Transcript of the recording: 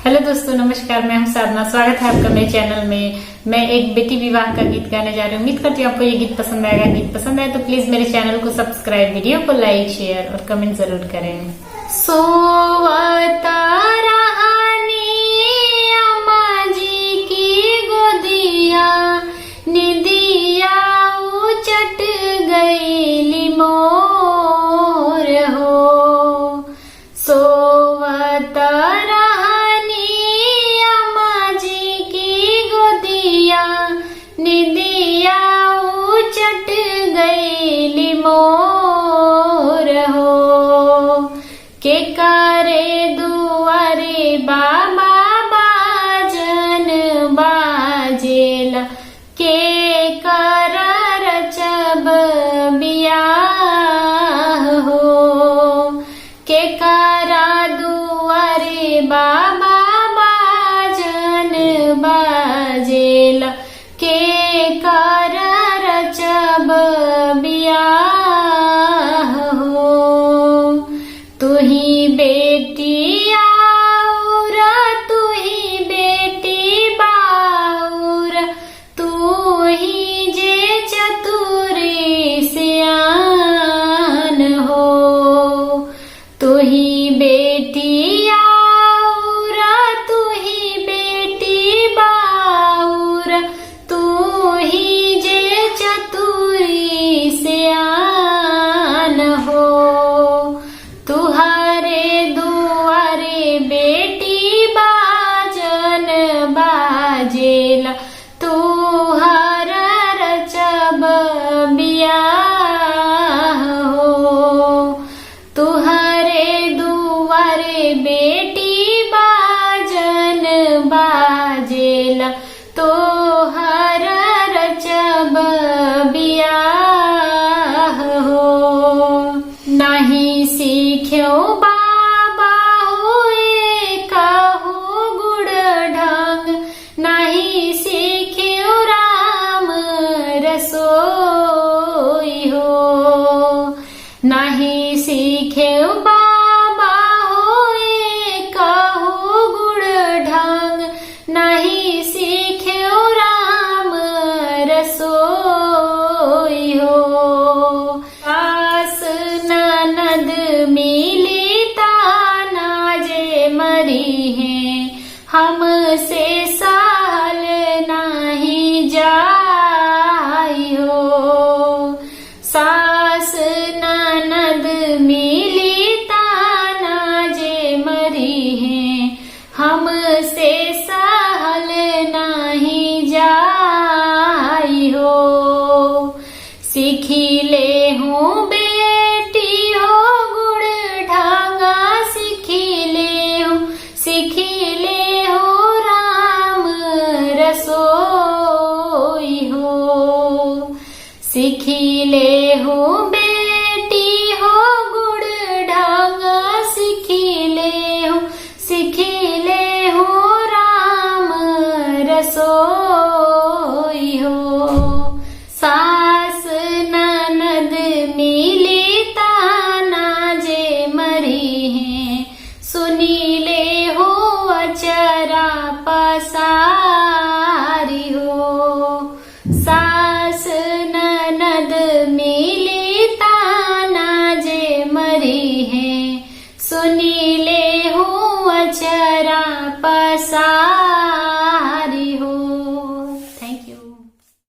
Hello दोस्तों, नमस्कार। मैं हूं साधना। स्वागत है आपका मेरे चैनल में। मैं एक बेटी विवाह का गीत गाने जा रही हूँ। उम्मीद करती हूँ आपको ये गीत पसंद आएगा। गीत पसंद आए तो प्लीज मेरे चैनल को सब्सक्राइब, वीडियो को लाइक, शेयर और कमेंट जरूर करें। सोवता रहानी अम्मा जी की गोदिया, निदिया उचट गईली मोर हो। सोवता निदिया उचट गईली मोर हो। के करे दुआरे बाबा बाजन बाजेला, के कर रचब बियाह हो। के करा दुआरे बाबा बाजन बाजेला, के कर रचब बियाह हो। तुही बेटी आउर, तुही बेटी बाउर, तुही जे चतुरी सियान हो। तुही बेटी आउर, तुही बेटी बाउर, तुही जे चतुरी सियान हो। तुहरे दुआरे बेटी बाजन बाजेला, तुहर रचब बियाह हो। तुहरे दुआरे बेटी बाजन बाजेला, तोहर रचब बियाह हो। नहीं सीख्यो बाबा हुए कहू गुड़ ढंग, नहीं सीख्यो राम रसोई हो। नहीं सीख्यो बाबा हुए कहू गुड़ ढंग, नहीं सीख्यो राम रसोई हो। सास ननद मिली ताना जे मरी है, हमसे सहल नहीं जाई हो। सास ननद मिली ताना जे मरी है, हमसे सहल नहीं जाई हो। सीखी ले हूँ बेटी हो गुड़ ढंगा, सीखी ले हूँ राम रसोई हो। सीखी ले हूँ बेटी हो गुड़ ढंगा, सीखी ले हूँ राम रसोई हो। सास ननद मिली ताना जे मरी है, सुनी ले हो अचरा पसारी हो। सास ननद मिली ताना जे मरी है, सुनी ले हो अचरा पसारी